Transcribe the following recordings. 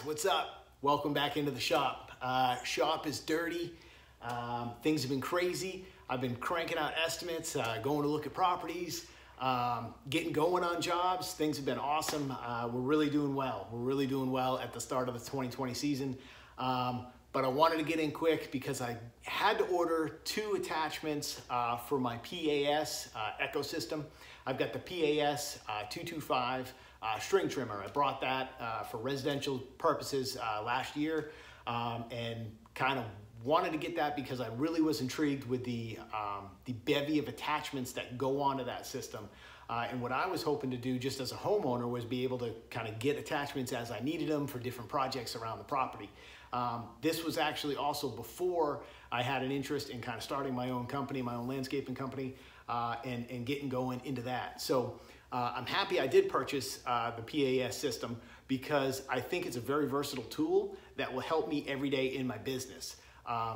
what's up? Welcome back into the shop. Shop is dirty. Things have been crazy. I've been cranking out estimates, going to look at properties, getting going on jobs. Things have been awesome. We're really doing well. We're really doing well at the start of the 2020 season. But I wanted to get in quick because I had to order 2 attachments for my PAS ecosystem. I've got the PAS 225 string trimmer. I brought that for residential purposes last year and kind of wanted to get that because I really was intrigued with the bevy of attachments that go onto that system. And what I was hoping to do just as a homeowner was be able to kind of get attachments as I needed them for different projects around the property. This was actually also before I had an interest in kind of starting my own company, my own landscaping company, and getting going into that. So I'm happy I did purchase the PAS system because I think it's a very versatile tool that will help me every day in my business.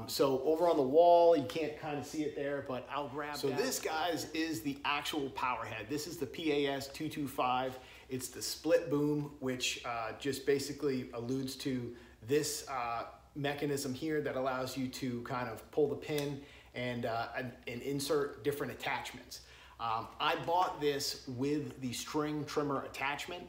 So over on the wall, you can't kind of see it there, but I'll grab that. So this, guys, is the actual power head. This is the PAS 225. It's the split boom, which just basically alludes to this mechanism here that allows you to kind of pull the pin and insert different attachments. I bought this with the string trimmer attachment.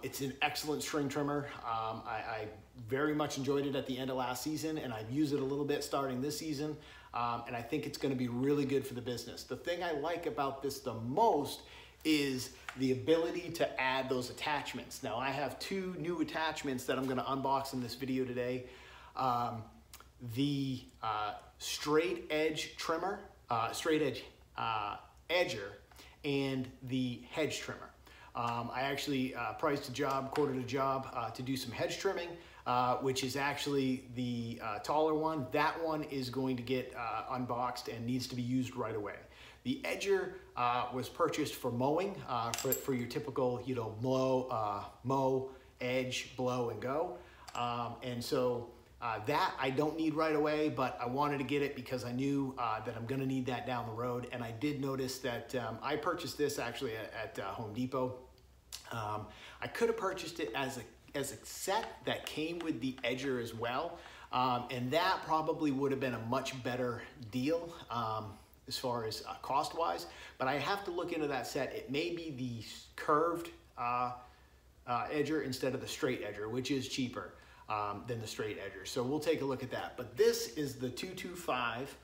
It's an excellent string trimmer. I very much enjoyed it at the end of last season, and I've used it a little bit starting this season, and I think it's going to be really good for the business. The thing I like about this the most is the ability to add those attachments. Now, I have 2 new attachments that I'm going to unbox in this video today. The straight edge trimmer, straight edge edger, and the hedge trimmer. I actually priced a job, quoted a job to do some hedge trimming, which is actually the taller one. That one is going to get unboxed and needs to be used right away. The edger was purchased for mowing, for your typical, you know, mow, edge, blow, and go. And so that I don't need right away, but I wanted to get it because I knew that I'm gonna need that down the road. And I did notice that I purchased this actually at Home Depot. I could have purchased it as a set that came with the edger as well. And that probably would have been a much better deal as far as cost-wise. But I have to look into that set. It may be the curved edger instead of the straight edger, which is cheaper than the straight edger. So we'll take a look at that. But this is the 225.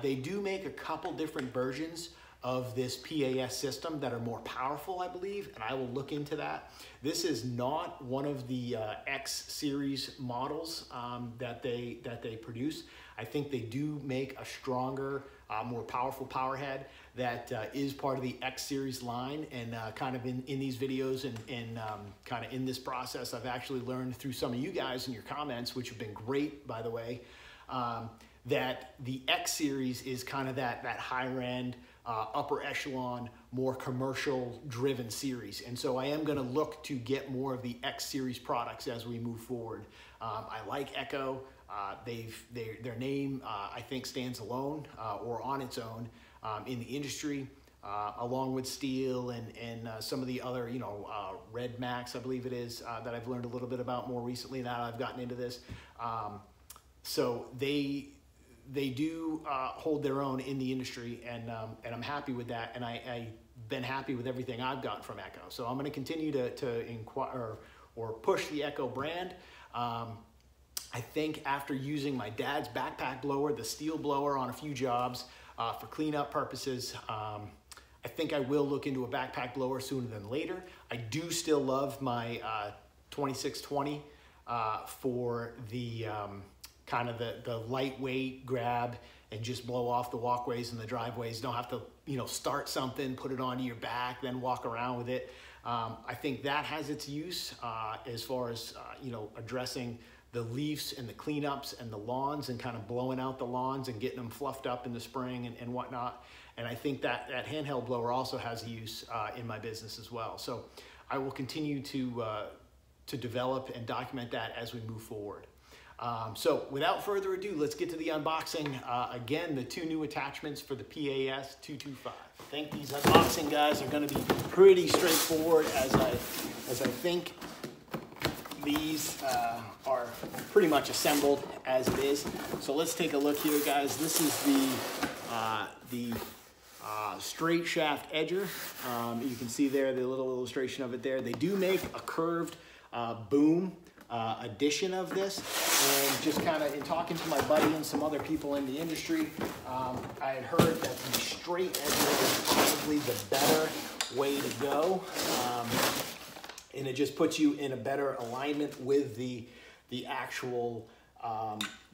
They do make a couple different versions of this PAS system that are more powerful, I believe, and I will look into that. This is not one of the X series models that they produce. I think they do make a stronger, more powerful power head that is part of the X series line. And kind of in these videos and kind of in this process, I've actually learned through some of you guys in your comments, which have been great, by the way, that the X series is kind of that higher end, upper echelon, more commercial driven series. And so I am going to look to get more of the X series products as we move forward. I like Echo. Their name, I think, stands alone or on its own in the industry, along with Steel and some of the other, you know, Red Max, I believe it is, that I've learned a little bit about more recently now I've gotten into this. So they do hold their own in the industry, and I'm happy with that, and I've been happy with everything I've gotten from Echo. So I'm going to continue to inquire or push the Echo brand. I think after using my dad's backpack blower, the Steel blower, on a few jobs for cleanup purposes, I think I will look into a backpack blower sooner than later. I do still love my 2620 for the kind of the lightweight grab and just blow off the walkways and the driveways. Don't have to, you know, start something, put it onto your back, then walk around with it. I think that has its use as far as, you know, addressing the leaves and the cleanups and the lawns and kind of blowing out the lawns and getting them fluffed up in the spring and whatnot. And I think that handheld blower also has a use in my business as well. So I will continue to develop and document that as we move forward. So without further ado, let's get to the unboxing. Again, the 2 new attachments for the PAS 225. I think these unboxing guys are going to be pretty straightforward as I think these are pretty much assembled as it is. So let's take a look here, guys. This is the straight shaft edger. You can see there the little illustration of it there. They do make a curved boom edition of this, and just kind of in talking to my buddy and some other people in the industry, I had heard that the straight edger is probably the better way to go, and it just puts you in a better alignment with the actual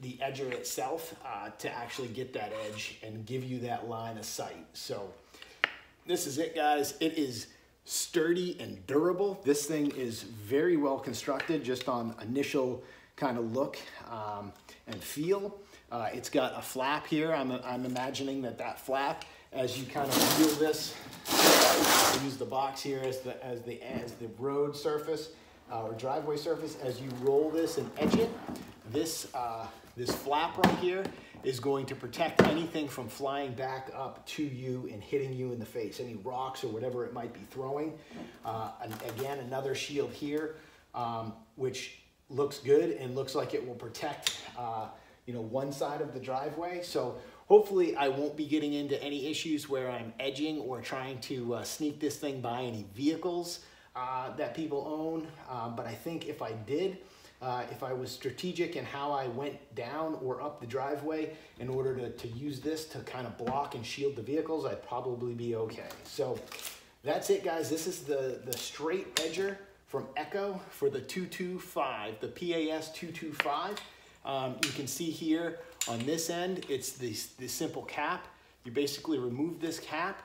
the edger itself to actually get that edge and give you that line of sight. So this is it, guys. It is sturdy and durable. This thing is very well constructed just on initial kind of look and feel. It's got a flap here. I'm imagining that flap, as you kind of wheel this, use the box here as the road surface or driveway surface. As you roll this and edge it, this flap right here is going to protect anything from flying back up to you and hitting you in the face, any rocks or whatever it might be throwing. And again, another shield here, which looks good and looks like it will protect one side of the driveway. So hopefully I won't be getting into any issues where I'm edging or trying to sneak this thing by any vehicles that people own. But I think if I did, if I was strategic in how I went down or up the driveway in order to use this to kind of block and shield the vehicles, I'd probably be okay. So that's it, guys. This is the straight edger from Echo for the 225, the PAS 225. You can see here on this end, it's the simple cap. You basically remove this cap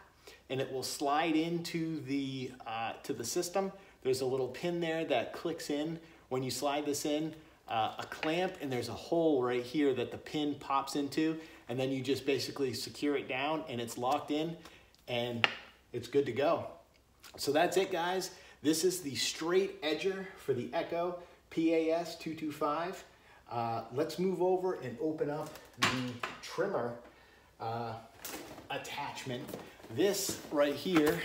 and it will slide into the to the system. There's a little pin there that clicks in. When you slide this in, a clamp, and there's a hole right here that the pin pops into, and then you just basically secure it down and it's locked in and it's good to go. So that's it, guys. This is the straight edger for the Echo PAS 225. Let's move over and open up the trimmer attachment. This right here,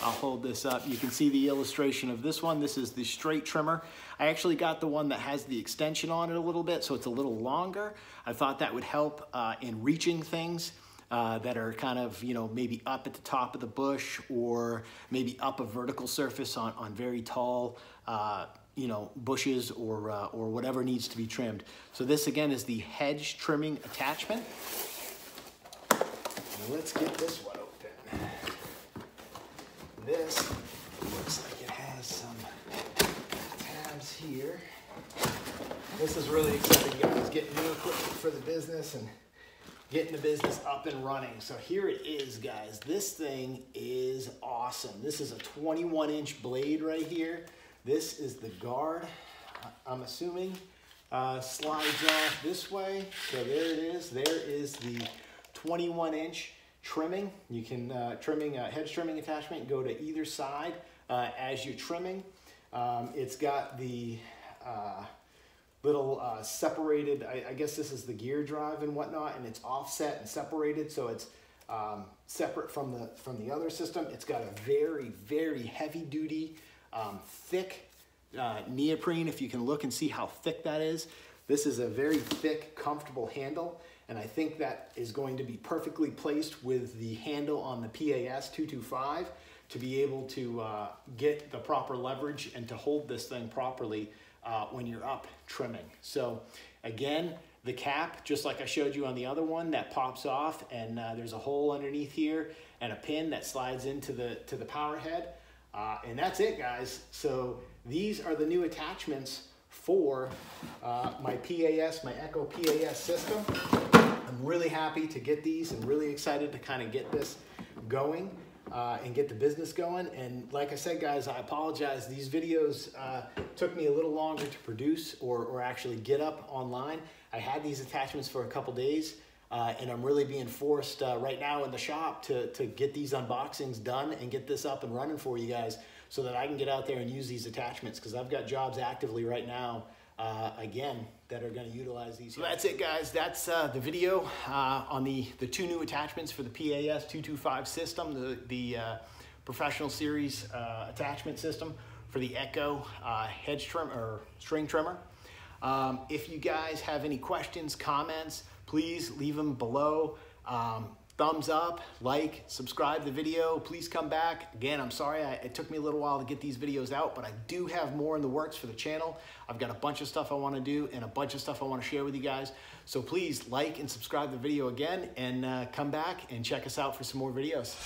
I'll hold this up. You can see the illustration of this one. This is the straight trimmer. I actually got the one that has the extension on it a little bit, so it's a little longer. I thought that would help in reaching things that are kind of, maybe up at the top of the bush, or maybe up a vertical surface on very tall, bushes or whatever needs to be trimmed. So this again is the hedge trimming attachment. Let's get this one open. This looks like it has some tabs here. This is really exciting, guys, getting new equipment for the business and getting the business up and running. So here it is, guys. This thing is awesome. This is a 21-inch blade right here. This is the guard, I'm assuming, slides off this way. So there it is. There is the 21-inch trimming. You can hedge trimming attachment, go to either side as you're trimming. It's got the little separated, I guess this is the gear drive and whatnot, and it's offset and separated, so it's separate from the other system. It's got a very, very heavy duty, thick neoprene. If you can look and see how thick that is. This is a very thick, comfortable handle, and I think that is going to be perfectly placed with the handle on the PAS 225 to be able to get the proper leverage and to hold this thing properly when you're up trimming. So again, the cap, just like I showed you on the other one, that pops off, and there's a hole underneath here and a pin that slides into the power head. And that's it, guys. So these are the new attachments for my PAS, my Echo PAS system. I'm really happy to get these and really excited to kind of get this going and get the business going. And like I said, guys, I apologize. These videos took me a little longer to produce or actually get up online. I had these attachments for a couple days, and I'm really being forced right now in the shop to get these unboxings done and get this up and running for you guys so that I can get out there and use these attachments, because I've got jobs actively right now, again, that are going to utilize these. So that's it, guys. That's the video on the two new attachments for the PAS 225 system, the Professional Series attachment system for the Echo hedge trim or string trimmer. If you guys have any questions, comments, please leave them below. Thumbs up, like, subscribe to the video. Please come back. Again, I'm sorry it took me a little while to get these videos out, but I do have more in the works for the channel. I've got a bunch of stuff I want to do and a bunch of stuff I want to share with you guys. So please like and subscribe to the video again, and come back and check us out for some more videos.